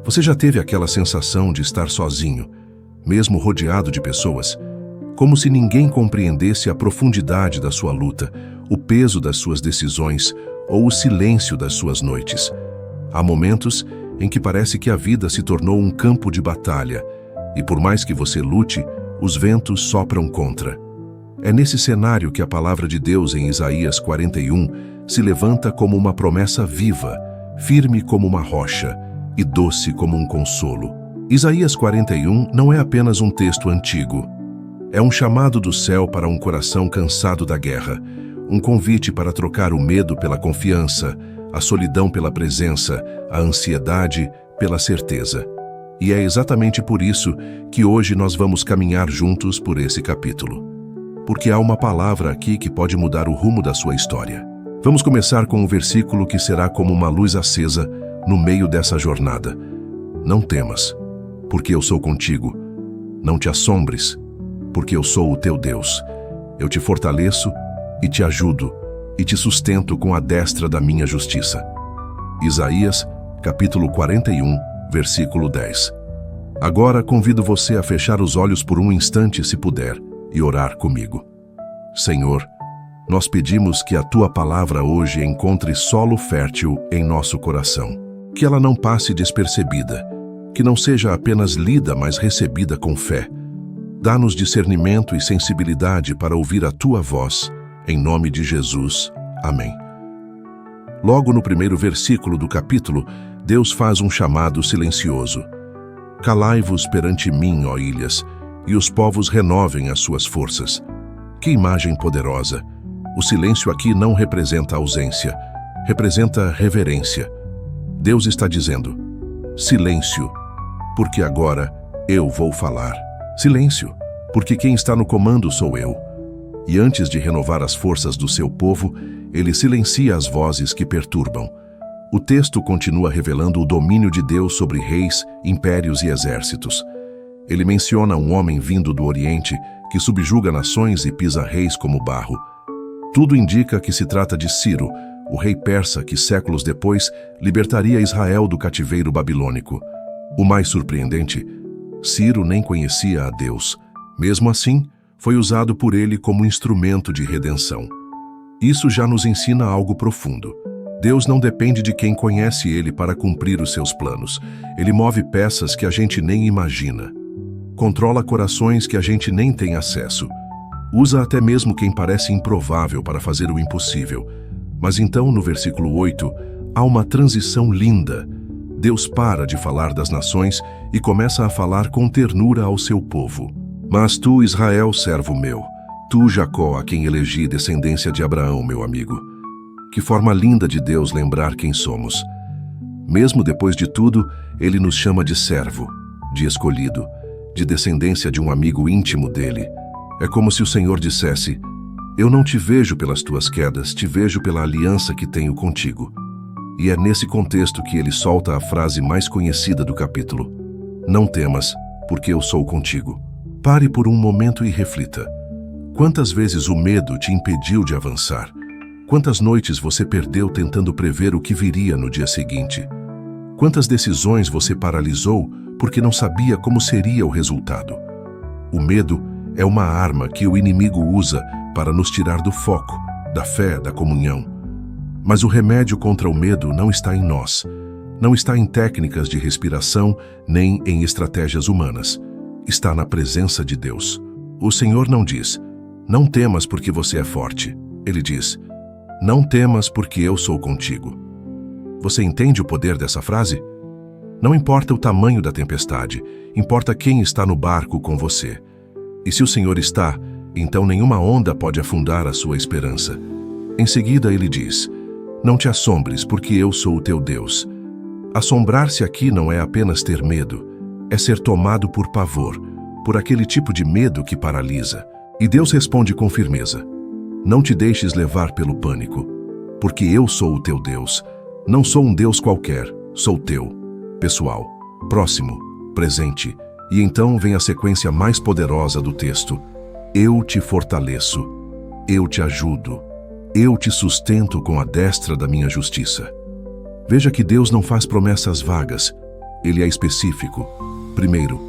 Você já teve aquela sensação de estar sozinho, mesmo rodeado de pessoas? Como se ninguém compreendesse a profundidade da sua luta, o peso das suas decisões ou o silêncio das suas noites. Há momentos em que parece que a vida se tornou um campo de batalha, e por mais que você lute, os ventos sopram contra. É nesse cenário que a palavra de Deus em Isaías 41 se levanta como uma promessa viva, firme como uma rocha e doce como um consolo. Isaías 41 não é apenas um texto antigo. É um chamado do céu para um coração cansado da guerra, um convite para trocar o medo pela confiança, a solidão pela presença, a ansiedade pela certeza. E é exatamente por isso que hoje nós vamos caminhar juntos por esse capítulo. Porque há uma palavra aqui que pode mudar o rumo da sua história. Vamos começar com um versículo que será como uma luz acesa no meio dessa jornada. Não temas, porque eu sou contigo. Não te assombres, porque eu sou o teu Deus. Eu te fortaleço e te ajudo e te sustento com a destra da minha justiça. Isaías, capítulo 41, versículo 10. Agora convido você a fechar os olhos por um instante, se puder, e orar comigo. Senhor, nós pedimos que a Tua palavra hoje encontre solo fértil em nosso coração. Que ela não passe despercebida, que não seja apenas lida, mas recebida com fé. Dá-nos discernimento e sensibilidade para ouvir a Tua voz, em nome de Jesus. Amém. Logo no primeiro versículo do capítulo, Deus faz um chamado silencioso. Calai-vos perante mim, ó ilhas, e os povos renovem as suas forças. Que imagem poderosa! O silêncio aqui não representa ausência, representa reverência. Deus está dizendo: silêncio, porque agora eu vou falar. Silêncio, porque quem está no comando sou eu. E antes de renovar as forças do seu povo, ele silencia as vozes que perturbam. O texto continua revelando o domínio de Deus sobre reis, impérios e exércitos. Ele menciona um homem vindo do Oriente que subjuga nações e pisa reis como barro. Tudo indica que se trata de Ciro, o rei persa que séculos depois libertaria Israel do cativeiro babilônico. O mais surpreendente, Ciro nem conhecia a Deus. Mesmo assim, foi usado por ele como instrumento de redenção. Isso já nos ensina algo profundo. Deus não depende de quem conhece ele para cumprir os seus planos. Ele move peças que a gente nem imagina. Controla corações que a gente nem tem acesso. Usa até mesmo quem parece improvável para fazer o impossível. Mas então, no versículo 8, há uma transição linda. Deus para de falar das nações e começa a falar com ternura ao seu povo. Mas tu, Israel, servo meu, tu, Jacó, a quem elegi descendência de Abraão, meu amigo. Que forma linda de Deus lembrar quem somos. Mesmo depois de tudo, ele nos chama de servo, de escolhido, de descendência de um amigo íntimo dele. É como se o Senhor dissesse: eu não te vejo pelas tuas quedas, te vejo pela aliança que tenho contigo. E é nesse contexto que ele solta a frase mais conhecida do capítulo: não temas, porque eu sou contigo. Pare por um momento e reflita. Quantas vezes o medo te impediu de avançar? Quantas noites você perdeu tentando prever o que viria no dia seguinte? Quantas decisões você paralisou porque não sabia como seria o resultado? O medo é uma arma que o inimigo usa para nos tirar do foco, da fé, da comunhão. Mas o remédio contra o medo não está em nós. Não está em técnicas de respiração, nem em estratégias humanas. Está na presença de Deus. O Senhor não diz: não temas porque você é forte. Ele diz: não temas porque eu sou contigo. Você entende o poder dessa frase? Não importa o tamanho da tempestade, importa quem está no barco com você. E se o Senhor está, então nenhuma onda pode afundar a sua esperança. Em seguida ele diz: não te assombres, porque eu sou o teu Deus. Assombrar-se aqui não é apenas ter medo, é ser tomado por pavor, por aquele tipo de medo que paralisa. E Deus responde com firmeza: não te deixes levar pelo pânico, porque eu sou o teu Deus. Não sou um Deus qualquer, sou teu, pessoal, próximo, presente. E então vem a sequência mais poderosa do texto: eu te fortaleço, eu te ajudo, eu te sustento com a destra da minha justiça. Veja que Deus não faz promessas vagas, Ele é específico. Primeiro,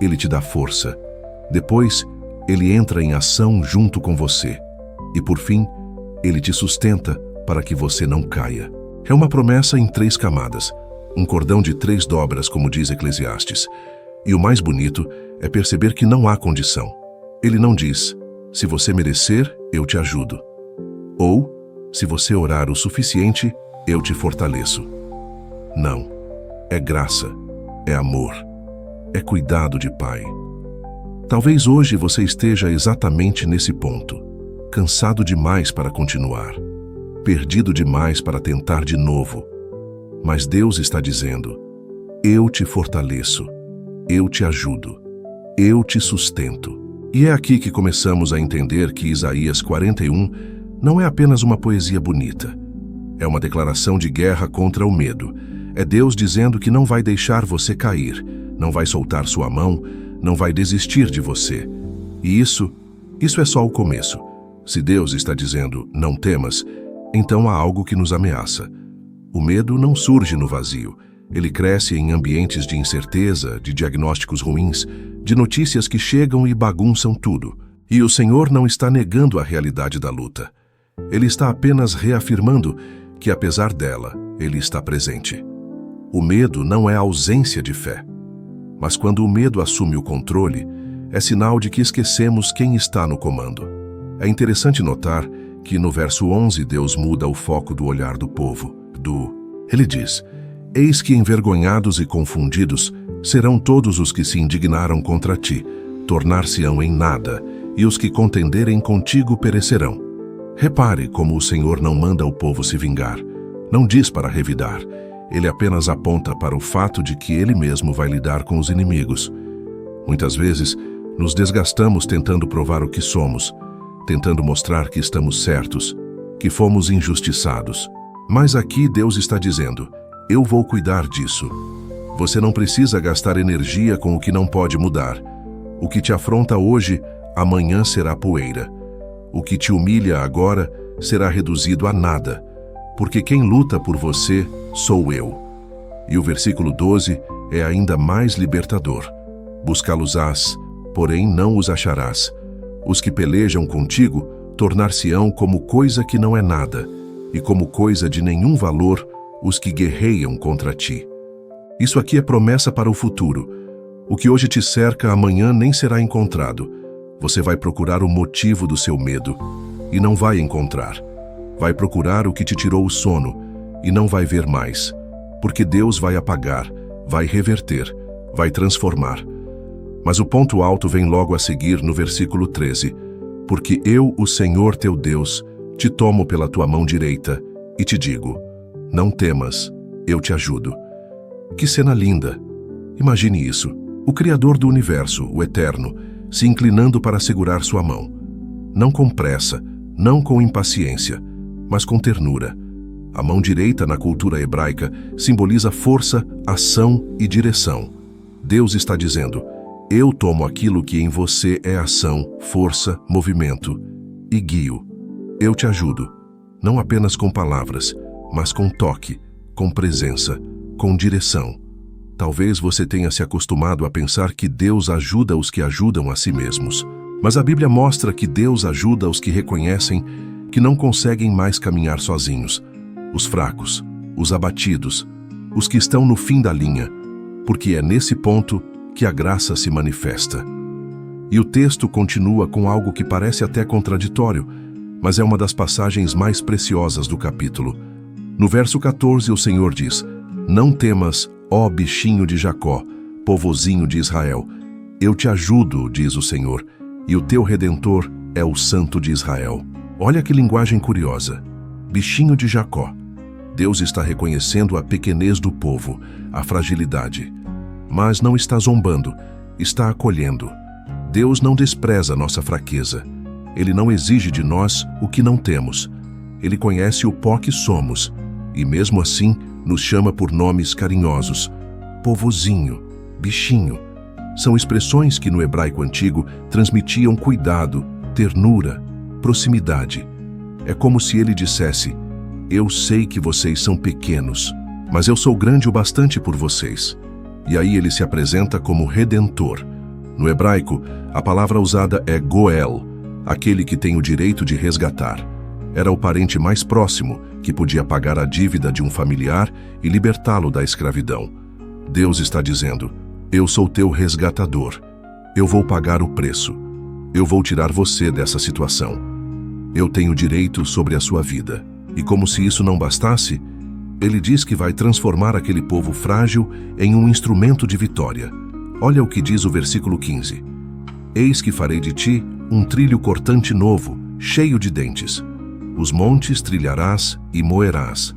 ele te dá força. Depois, ele entra em ação junto com você. E por fim, ele te sustenta para que você não caia. É uma promessa em 3 camadas, um cordão de 3 dobras, como diz Eclesiastes. E o mais bonito é perceber que não há condição. Ele não diz, se você merecer, eu te ajudo. Ou, se você orar o suficiente, eu te fortaleço. Não. É graça, é amor, é cuidado de Pai. Talvez hoje você esteja exatamente nesse ponto, cansado demais para continuar, perdido demais para tentar de novo. Mas Deus está dizendo, eu te fortaleço, eu te ajudo, eu te sustento. E é aqui que começamos a entender que Isaías 41 não é apenas uma poesia bonita. É uma declaração de guerra contra o medo. É Deus dizendo que não vai deixar você cair, não vai soltar sua mão, não vai desistir de você. E isso é só o começo. Se Deus está dizendo, não temas, então há algo que nos ameaça. O medo não surge no vazio. Ele cresce em ambientes de incerteza, de diagnósticos ruins, de notícias que chegam e bagunçam tudo. E o Senhor não está negando a realidade da luta. Ele está apenas reafirmando que, apesar dela, Ele está presente. O medo não é ausência de fé. Mas quando o medo assume o controle, é sinal de que esquecemos quem está no comando. É interessante notar que no verso 11 Deus muda o foco do olhar do povo. Ele diz, eis que envergonhados e confundidos serão todos os que se indignaram contra ti, tornar-se-ão em nada, e os que contenderem contigo perecerão. Repare como o Senhor não manda o povo se vingar, não diz para revidar, ele apenas aponta para o fato de que ele mesmo vai lidar com os inimigos. Muitas vezes, nos desgastamos tentando provar o que somos, tentando mostrar que estamos certos, que fomos injustiçados. Mas aqui Deus está dizendo, eu vou cuidar disso. Você não precisa gastar energia com o que não pode mudar. O que te afronta hoje, amanhã será poeira. O que te humilha agora será reduzido a nada, porque quem luta por você sou eu. E o versículo 12 é ainda mais libertador. Buscá-los-ás, porém não os acharás. Os que pelejam contigo tornar-se-ão como coisa que não é nada, e como coisa de nenhum valor os que guerreiam contra ti. Isso aqui é promessa para o futuro. O que hoje te cerca, amanhã nem será encontrado. Você vai procurar o motivo do seu medo, e não vai encontrar. Vai procurar o que te tirou o sono, e não vai ver mais. Porque Deus vai apagar, vai reverter, vai transformar. Mas o ponto alto vem logo a seguir no versículo 13. Porque eu, o Senhor teu Deus, te tomo pela tua mão direita, e te digo, não temas, eu te ajudo. Que cena linda! Imagine isso, o Criador do Universo, o Eterno, se inclinando para segurar sua mão. Não com pressa, não com impaciência, mas com ternura. A mão direita na cultura hebraica simboliza força, ação e direção. Deus está dizendo, eu tomo aquilo que em você é ação, força, movimento, e guio. Eu te ajudo, não apenas com palavras, mas com toque, com presença, com direção. Talvez você tenha se acostumado a pensar que Deus ajuda os que ajudam a si mesmos. Mas a Bíblia mostra que Deus ajuda os que reconhecem que não conseguem mais caminhar sozinhos. Os fracos, os abatidos, os que estão no fim da linha, porque é nesse ponto que a graça se manifesta. E o texto continua com algo que parece até contraditório, mas é uma das passagens mais preciosas do capítulo. No verso 14 o Senhor diz, não temas, ó bichinho de Jacó, povozinho de Israel. Eu te ajudo, diz o Senhor, e o teu Redentor é o Santo de Israel. Olha que linguagem curiosa. Bichinho de Jacó. Deus está reconhecendo a pequenez do povo, a fragilidade. Mas não está zombando, está acolhendo. Deus não despreza nossa fraqueza. Ele não exige de nós o que não temos. Ele conhece o pó que somos, e mesmo assim nos chama por nomes carinhosos. Povozinho, bichinho. São expressões que no hebraico antigo transmitiam cuidado, ternura, proximidade. É como se ele dissesse, eu sei que vocês são pequenos, mas eu sou grande o bastante por vocês. E aí ele se apresenta como Redentor. No hebraico, a palavra usada é Goel, aquele que tem o direito de resgatar. Era o parente mais próximo que podia pagar a dívida de um familiar e libertá-lo da escravidão. Deus está dizendo: eu sou teu resgatador. Eu vou pagar o preço. Eu vou tirar você dessa situação. Eu tenho direito sobre a sua vida. E como se isso não bastasse, ele diz que vai transformar aquele povo frágil em um instrumento de vitória. Olha o que diz o versículo 15. Eis que farei de ti um trilho cortante novo, cheio de dentes. Os montes trilharás e moerás,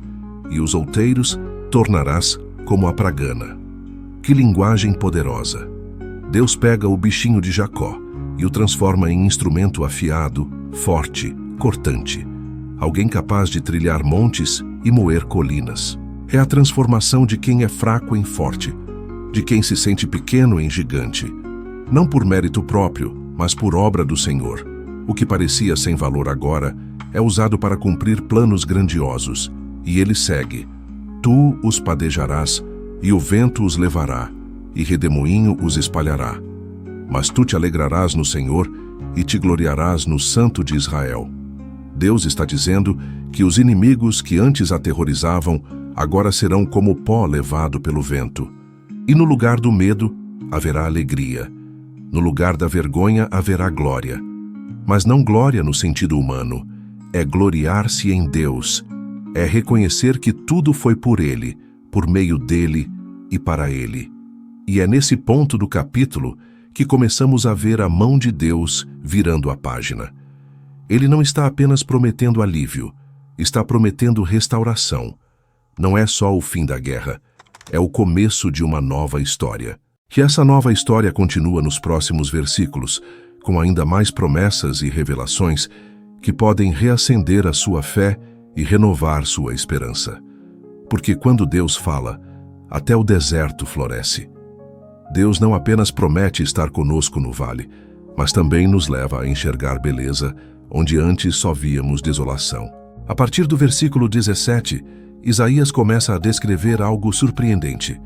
e os outeiros tornarás como a pragana. Que linguagem poderosa! Deus pega o bichinho de Jacó e o transforma em instrumento afiado, forte, cortante. Alguém capaz de trilhar montes e moer colinas. É a transformação de quem é fraco em forte, de quem se sente pequeno em gigante. Não por mérito próprio, mas por obra do Senhor. O que parecia sem valor agora é usado para cumprir planos grandiosos. E ele segue: tu os padejarás, e o vento os levará, e redemoinho os espalhará. Mas tu te alegrarás no Senhor, e te gloriarás no Santo de Israel. Deus está dizendo que os inimigos que antes aterrorizavam, agora serão como pó levado pelo vento. E no lugar do medo, haverá alegria. No lugar da vergonha, haverá glória. Mas não glória no sentido humano. É gloriar-se em Deus. É reconhecer que tudo foi por Ele, por meio dEle e para Ele. E é nesse ponto do capítulo que começamos a ver a mão de Deus virando a página. Ele não está apenas prometendo alívio, está prometendo restauração. Não é só o fim da guerra, é o começo de uma nova história. Que essa nova história continua nos próximos versículos, com ainda mais promessas e revelações que podem reacender a sua fé e renovar sua esperança. Porque quando Deus fala, até o deserto floresce. Deus não apenas promete estar conosco no vale, mas também nos leva a enxergar beleza onde antes só víamos desolação. A partir do versículo 17, Isaías começa a descrever algo surpreendente.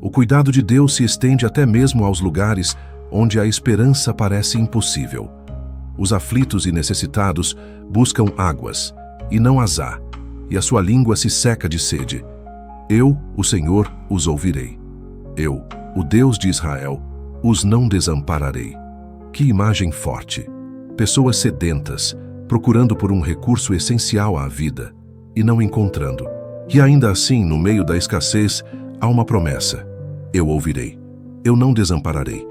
O cuidado de Deus se estende até mesmo aos lugares onde a esperança parece impossível. Os aflitos e necessitados buscam águas, e não as há, e a sua língua se seca de sede. Eu, o Senhor, os ouvirei. Eu, o Deus de Israel, os não desampararei. Que imagem forte! Pessoas sedentas, procurando por um recurso essencial à vida, e não encontrando. E ainda assim, no meio da escassez, há uma promessa. Eu ouvirei. Eu não desampararei.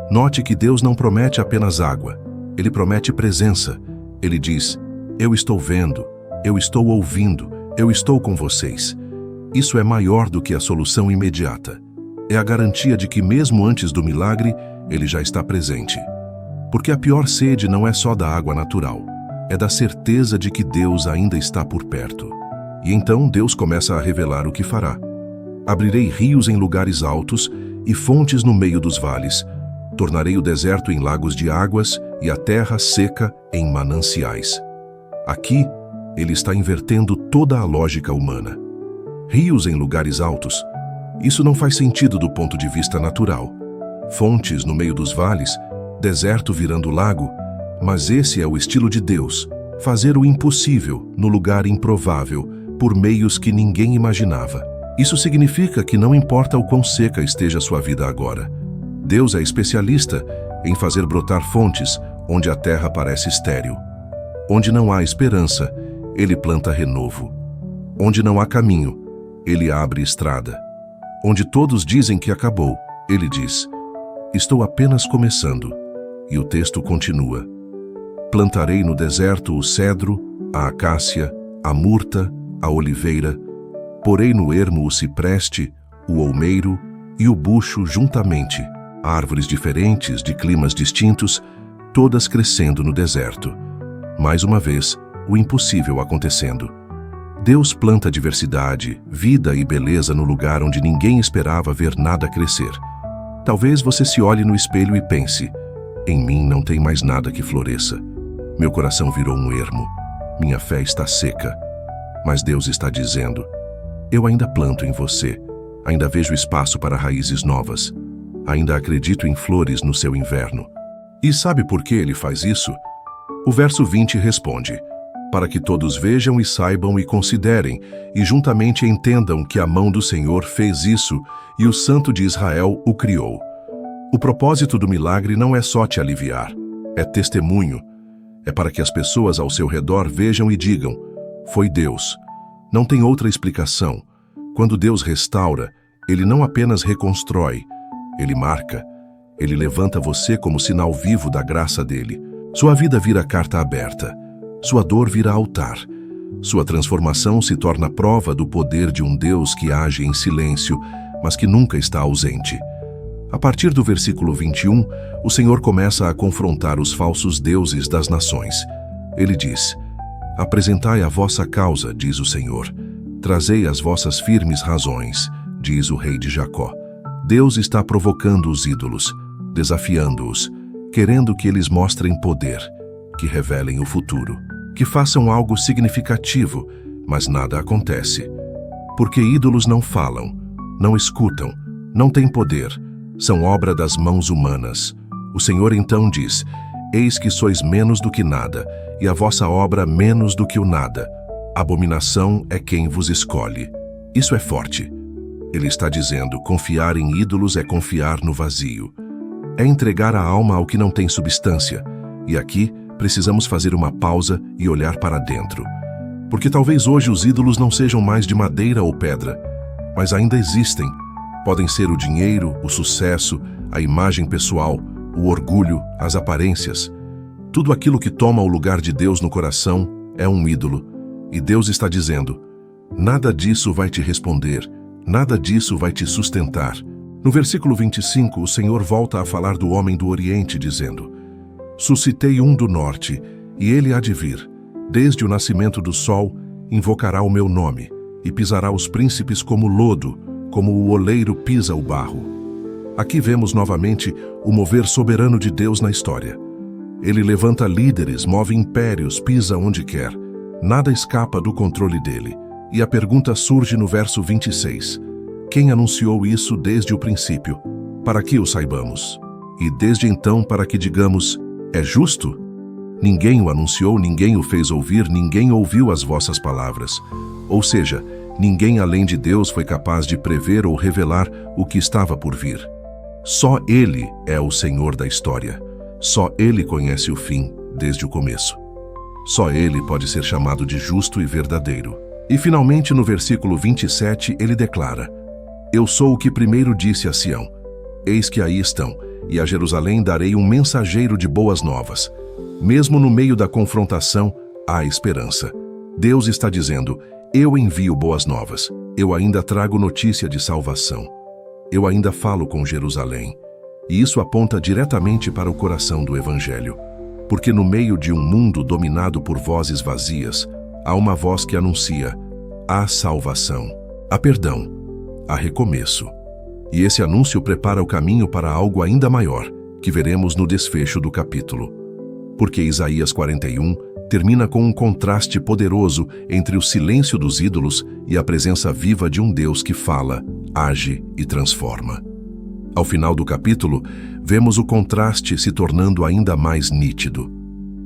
Note que Deus não promete apenas água. Ele promete presença. Ele diz: eu estou vendo, eu estou ouvindo, eu estou com vocês. Isso é maior do que a solução imediata. É a garantia de que mesmo antes do milagre, Ele já está presente. Porque a pior sede não é só da água natural, é da certeza de que Deus ainda está por perto. E então Deus começa a revelar o que fará. Abrirei rios em lugares altos e fontes no meio dos vales. Tornarei o deserto em lagos de águas e a terra seca em mananciais. Aqui, ele está invertendo toda a lógica humana. Rios em lugares altos. Isso não faz sentido do ponto de vista natural. Fontes no meio dos vales, deserto virando lago, mas esse é o estilo de Deus, fazer o impossível no lugar improvável, por meios que ninguém imaginava. Isso significa que não importa o quão seca esteja a sua vida agora. Deus é especialista em fazer brotar fontes onde a terra parece estéril. Onde não há esperança, Ele planta renovo. Onde não há caminho, Ele abre estrada. Onde todos dizem que acabou, Ele diz: estou apenas começando. E o texto continua: plantarei no deserto o cedro, a acácia, a murta, a oliveira, porei no ermo o cipreste, o olmeiro e o bucho juntamente, árvores diferentes de climas distintos, todas crescendo no deserto. Mais uma vez, o impossível acontecendo. Deus planta diversidade, vida e beleza no lugar onde ninguém esperava ver nada crescer. Talvez você se olhe no espelho e pense: em mim não tem mais nada que floresça. Meu coração virou um ermo. Minha fé está seca. Mas Deus está dizendo: eu ainda planto em você. Ainda vejo espaço para raízes novas. Ainda acredito em flores no seu inverno. E sabe por que ele faz isso? O verso 20 responde: para que todos vejam e saibam e considerem, e juntamente entendam que a mão do Senhor fez isso e o Santo de Israel o criou. O propósito do milagre não é só te aliviar, é testemunho. É para que as pessoas ao seu redor vejam e digam: foi Deus. Não tem outra explicação. Quando Deus restaura, Ele não apenas reconstrói, Ele marca. Ele levanta você como sinal vivo da graça dele. Sua vida vira carta aberta. Sua dor vira altar. Sua transformação se torna prova do poder de um Deus que age em silêncio, mas que nunca está ausente. A partir do versículo 21, o Senhor começa a confrontar os falsos deuses das nações. Ele diz: apresentai a vossa causa, diz o Senhor. Trazei as vossas firmes razões, diz o rei de Jacó. Deus está provocando os ídolos, desafiando-os, querendo que eles mostrem poder, que revelem o futuro, que façam algo significativo, mas nada acontece. Porque ídolos não falam, não escutam, não têm poder, são obra das mãos humanas. O Senhor então diz: eis que sois menos do que nada, e a vossa obra menos do que o nada. Abominação é quem vos escolhe. Isso é forte. Ele está dizendo: confiar em ídolos é confiar no vazio. É entregar a alma ao que não tem substância. E aqui precisamos fazer uma pausa e olhar para dentro. Porque talvez hoje os ídolos não sejam mais de madeira ou pedra, mas ainda existem. Podem ser o dinheiro, o sucesso, a imagem pessoal, o orgulho, as aparências. Tudo aquilo que toma o lugar de Deus no coração é um ídolo. E Deus está dizendo: nada disso vai te responder, nada disso vai te sustentar. No versículo 25, o Senhor volta a falar do homem do Oriente, dizendo: suscitei um do norte, e ele há de vir. Desde o nascimento do sol, invocará o meu nome, e pisará os príncipes como lodo, como o oleiro pisa o barro. Aqui vemos novamente o mover soberano de Deus na história. Ele levanta líderes, move impérios, pisa onde quer. Nada escapa do controle dele. E a pergunta surge no verso 26. Quem anunciou isso desde o princípio? Para que o saibamos. E desde então para que digamos: é justo? Ninguém o anunciou, ninguém o fez ouvir, ninguém ouviu as vossas palavras. Ou seja, ninguém além de Deus foi capaz de prever ou revelar o que estava por vir. Só Ele é o Senhor da história. Só Ele conhece o fim desde o começo. Só Ele pode ser chamado de justo e verdadeiro. E finalmente no versículo 27 ele declara: eu sou o que primeiro disse a Sião: eis que aí estão, e a Jerusalém darei um mensageiro de boas novas. Mesmo no meio da confrontação, há esperança. Deus está dizendo: eu envio boas novas, eu ainda trago notícia de salvação. Eu ainda falo com Jerusalém. E isso aponta diretamente para o coração do Evangelho. Porque no meio de um mundo dominado por vozes vazias, há uma voz que anuncia: há salvação, há perdão, há recomeço. E esse anúncio prepara o caminho para algo ainda maior, que veremos no desfecho do capítulo. Porque Isaías 41 termina com um contraste poderoso entre o silêncio dos ídolos e a presença viva de um Deus que fala, age e transforma. Ao final do capítulo, vemos o contraste se tornando ainda mais nítido.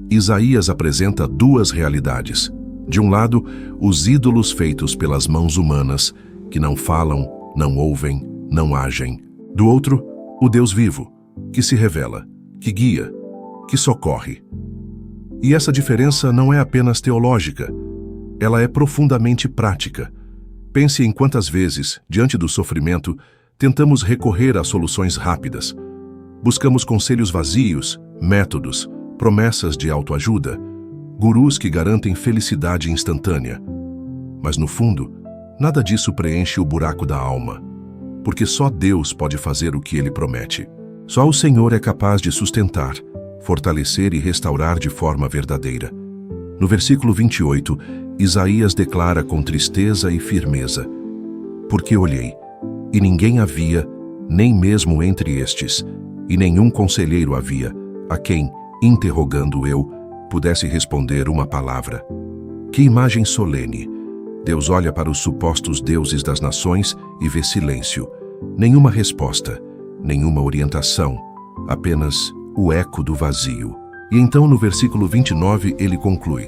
Isaías apresenta duas realidades. De um lado, os ídolos feitos pelas mãos humanas, que não falam, não ouvem, não agem. Do outro, o Deus vivo, que se revela, que guia, que socorre. E essa diferença não é apenas teológica, ela é profundamente prática. Pense em quantas vezes, diante do sofrimento, tentamos recorrer a soluções rápidas. Buscamos conselhos vazios, métodos, promessas de autoajuda, gurus que garantem felicidade instantânea. Mas no fundo, nada disso preenche o buraco da alma, porque só Deus pode fazer o que Ele promete. Só o Senhor é capaz de sustentar, fortalecer e restaurar de forma verdadeira. No versículo 28, Isaías declara com tristeza e firmeza: porque olhei, e ninguém havia, nem mesmo entre estes, e nenhum conselheiro havia, a quem, interrogando eu, pudesse responder uma palavra. Que imagem solene! Deus olha para os supostos deuses das nações e vê silêncio. Nenhuma resposta, nenhuma orientação, apenas o eco do vazio. E então no versículo 29 ele conclui: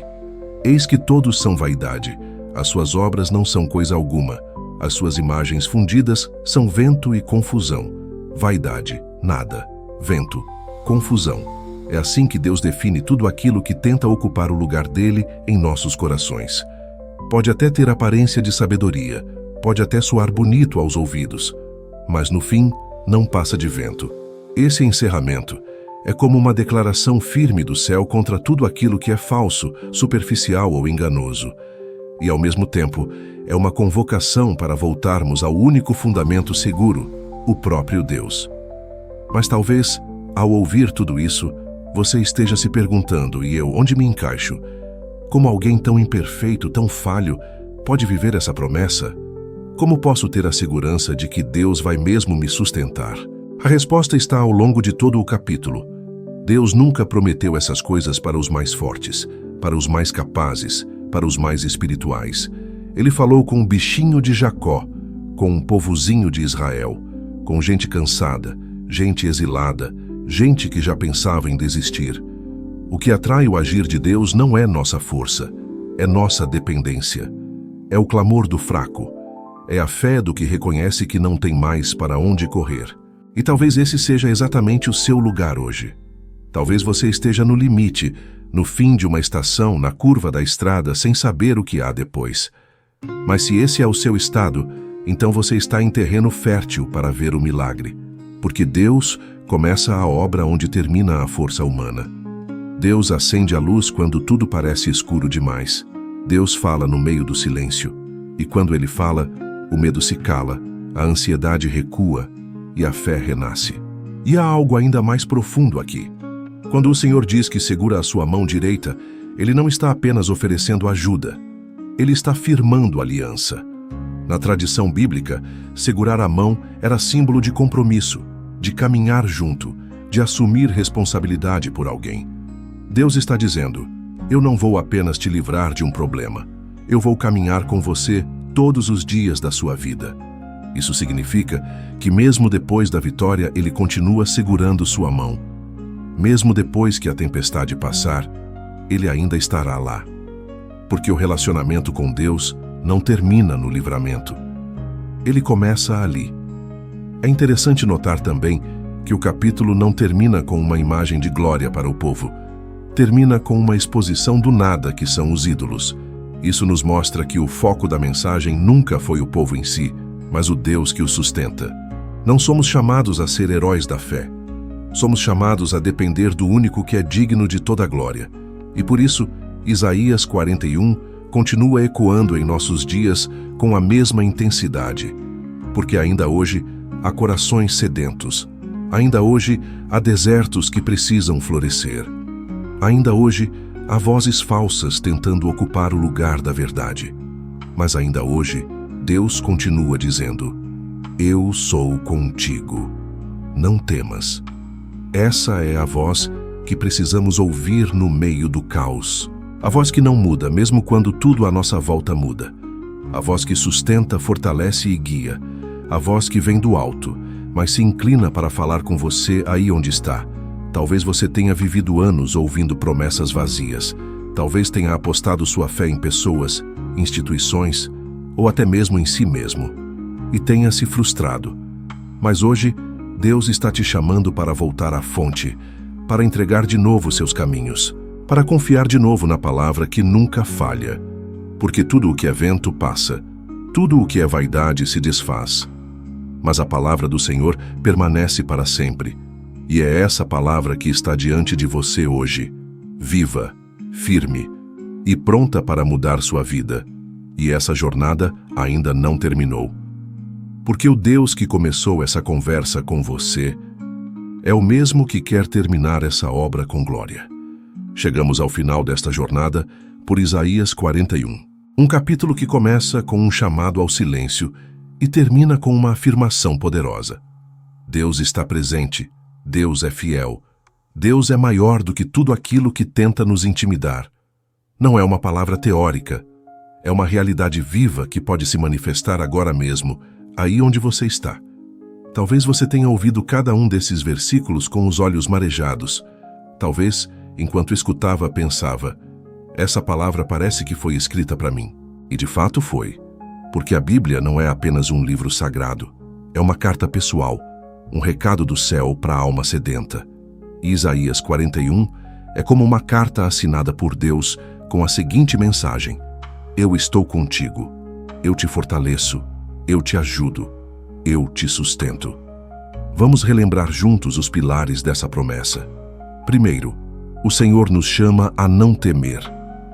Eis que todos são vaidade, as suas obras não são coisa alguma, as suas imagens fundidas são vento e confusão. Vaidade, nada, vento, confusão. É assim que Deus define tudo aquilo que tenta ocupar o lugar dele em nossos corações. Pode até ter aparência de sabedoria, pode até soar bonito aos ouvidos, mas no fim não passa de vento. Esse encerramento é como uma declaração firme do céu contra tudo aquilo que é falso, superficial ou enganoso. E ao mesmo tempo, é uma convocação para voltarmos ao único fundamento seguro, o próprio Deus. Mas talvez, ao ouvir tudo isso, você esteja se perguntando: e eu, onde me encaixo? Como alguém tão imperfeito, tão falho, pode viver essa promessa? Como posso ter a segurança de que Deus vai mesmo me sustentar? A resposta está ao longo de todo o capítulo. Deus nunca prometeu essas coisas para os mais fortes, para os mais capazes, para os mais espirituais. Ele falou com o bichinho de Jacó, com um povozinho de Israel, com gente cansada, gente exilada, gente que já pensava em desistir. O que atrai o agir de Deus não é nossa força, é nossa dependência. É o clamor do fraco, é a fé do que reconhece que não tem mais para onde correr. E talvez esse seja exatamente o seu lugar hoje. Talvez você esteja no limite, no fim de uma estação, na curva da estrada, sem saber o que há depois. Mas se esse é o seu estado, então você está em terreno fértil para ver o milagre. Porque Deus começa a obra onde termina a força humana. Deus acende a luz quando tudo parece escuro demais. Deus fala no meio do silêncio. E quando Ele fala, o medo se cala, a ansiedade recua e a fé renasce. E há algo ainda mais profundo aqui. Quando o Senhor diz que segura a sua mão direita, Ele não está apenas oferecendo ajuda. Ele está firmando aliança. Na tradição bíblica, segurar a mão era símbolo de compromisso, de caminhar junto, de assumir responsabilidade por alguém. Deus está dizendo: eu não vou apenas te livrar de um problema. Eu vou caminhar com você todos os dias da sua vida. Isso significa que mesmo depois da vitória, Ele continua segurando sua mão. Mesmo depois que a tempestade passar, Ele ainda estará lá. Porque o relacionamento com Deus não termina no livramento. Ele começa ali. É interessante notar também que o capítulo não termina com uma imagem de glória para o povo. Termina com uma exposição do nada que são os ídolos. Isso nos mostra que o foco da mensagem nunca foi o povo em si, mas o Deus que o sustenta. Não somos chamados a ser heróis da fé. Somos chamados a depender do único que é digno de toda a glória. E por isso, Isaías 41 continua ecoando em nossos dias com a mesma intensidade. Porque ainda hoje há corações sedentos. Ainda hoje há desertos que precisam florescer. Ainda hoje há vozes falsas tentando ocupar o lugar da verdade. Mas ainda hoje, Deus continua dizendo: eu sou contigo. Não temas. Essa é a voz que precisamos ouvir no meio do caos. A voz que não muda, mesmo quando tudo à nossa volta muda. A voz que sustenta, fortalece e guia. A voz que vem do alto, mas se inclina para falar com você aí onde está. Talvez você tenha vivido anos ouvindo promessas vazias. Talvez tenha apostado sua fé em pessoas, instituições, ou até mesmo em si mesmo. E tenha se frustrado. Mas hoje, Deus está te chamando para voltar à fonte, para entregar de novo seus caminhos, para confiar de novo na palavra que nunca falha. Porque tudo o que é vento passa, tudo o que é vaidade se desfaz. Mas a palavra do Senhor permanece para sempre. E é essa palavra que está diante de você hoje, viva, firme e pronta para mudar sua vida. E essa jornada ainda não terminou. Porque o Deus que começou essa conversa com você é o mesmo que quer terminar essa obra com glória. Chegamos ao final desta jornada por Isaías 41. Um capítulo que começa com um chamado ao silêncio e termina com uma afirmação poderosa. Deus está presente, Deus é fiel, Deus é maior do que tudo aquilo que tenta nos intimidar. Não é uma palavra teórica, É uma realidade viva que pode se manifestar agora mesmo, aí onde você está. Talvez você tenha ouvido cada um desses versículos com os olhos marejados. Talvez, enquanto escutava, pensava: essa palavra parece que foi escrita para mim. E de fato foi. Porque a Bíblia não é apenas um livro sagrado. É uma carta pessoal, um recado do céu para a alma sedenta. E Isaías 41 é como uma carta assinada por Deus com a seguinte mensagem: eu estou contigo, eu te fortaleço, eu te ajudo, eu te sustento. Vamos relembrar juntos os pilares dessa promessa. Primeiro, o Senhor nos chama a não temer,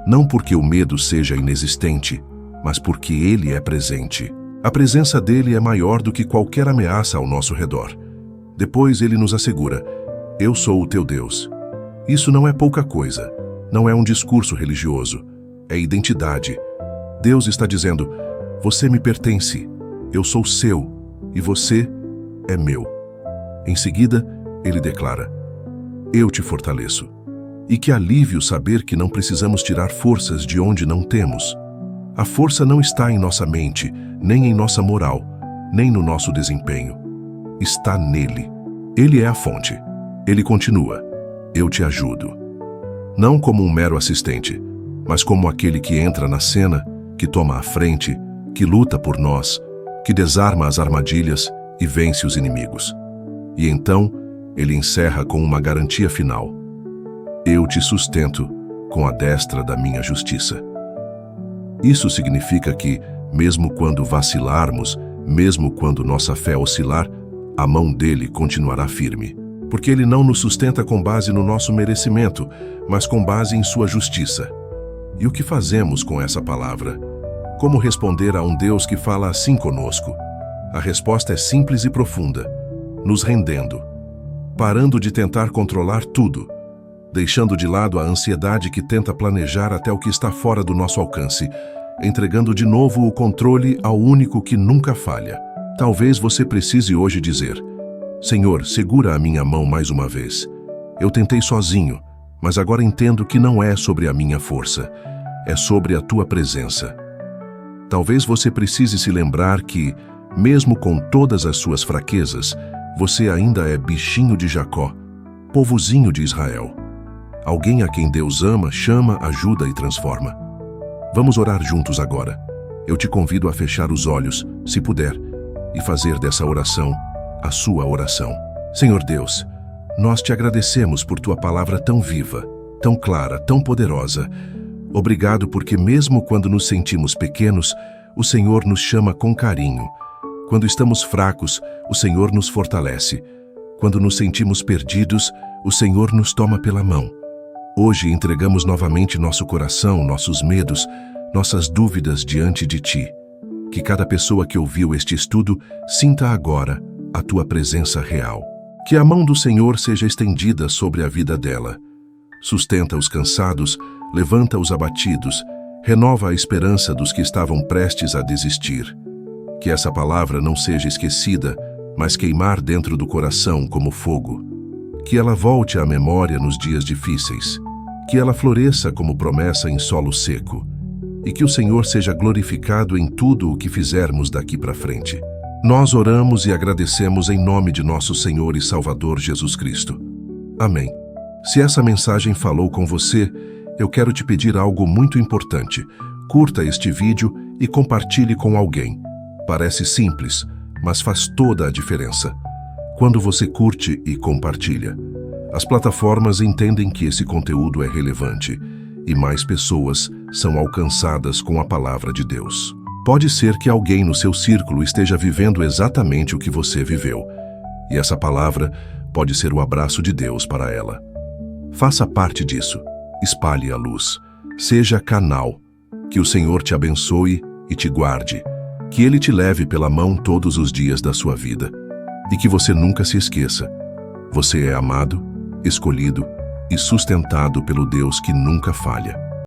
não porque o medo seja inexistente, mas porque Ele é presente. A presença dEle é maior do que qualquer ameaça ao nosso redor. Depois Ele nos assegura: eu sou o teu Deus. Isso não é pouca coisa, não é um discurso religioso, é identidade. Deus está dizendo: você me pertence, eu sou seu e você é meu. Em seguida, Ele declara: eu te fortaleço. E que alívio saber que não precisamos tirar forças de onde não temos. A força não está em nossa mente, nem em nossa moral, nem no nosso desempenho. Está nele. Ele é a fonte. Ele continua: eu te ajudo. Não como um mero assistente, mas como aquele que entra na cena, que toma a frente, que luta por nós, que desarma as armadilhas e vence os inimigos. E então, ele encerra com uma garantia final: eu te sustento com a destra da minha justiça. Isso significa que, mesmo quando vacilarmos, mesmo quando nossa fé oscilar, a mão dele continuará firme. Porque ele não nos sustenta com base no nosso merecimento, mas com base em sua justiça. E o que fazemos com essa palavra? Como responder a um Deus que fala assim conosco? A resposta é simples e profunda: nos rendendo, parando de tentar controlar tudo, deixando de lado a ansiedade que tenta planejar até o que está fora do nosso alcance, entregando de novo o controle ao único que nunca falha. Talvez você precise hoje dizer: Senhor, segura a minha mão mais uma vez. Eu tentei sozinho, mas agora entendo que não é sobre a minha força, é sobre a tua presença. Talvez você precise se lembrar que, mesmo com todas as suas fraquezas, você ainda é bichinho de Jacó, povozinho de Israel. Alguém a quem Deus ama, chama, ajuda e transforma. Vamos orar juntos agora. Eu te convido a fechar os olhos, se puder, e fazer dessa oração a sua oração. Senhor Deus, nós te agradecemos por tua palavra tão viva, tão clara, tão poderosa. Obrigado porque mesmo quando nos sentimos pequenos, o Senhor nos chama com carinho. Quando estamos fracos, o Senhor nos fortalece. Quando nos sentimos perdidos, o Senhor nos toma pela mão. Hoje entregamos novamente nosso coração, nossos medos, nossas dúvidas diante de Ti. Que cada pessoa que ouviu este estudo sinta agora a Tua presença real. Que a mão do Senhor seja estendida sobre a vida dela. Sustenta os cansados, levanta os abatidos, renova a esperança dos que estavam prestes a desistir. Que essa palavra não seja esquecida, mas queimar dentro do coração como fogo. Que ela volte à memória nos dias difíceis. Que ela floresça como promessa em solo seco. E que o Senhor seja glorificado em tudo o que fizermos daqui para frente. Nós oramos e agradecemos em nome de nosso Senhor e Salvador Jesus Cristo. Amém. Se essa mensagem falou com você, eu quero te pedir algo muito importante. Curta este vídeo e compartilhe com alguém. Parece simples, mas faz toda a diferença. Quando você curte e compartilha, as plataformas entendem que esse conteúdo é relevante e mais pessoas são alcançadas com a palavra de Deus. Pode ser que alguém no seu círculo esteja vivendo exatamente o que você viveu, e essa palavra pode ser o abraço de Deus para ela. Faça parte disso, espalhe a luz, seja canal, que o Senhor te abençoe e te guarde, que Ele te leve pela mão todos os dias da sua vida, e que você nunca se esqueça, você é amado, escolhido e sustentado pelo Deus que nunca falha.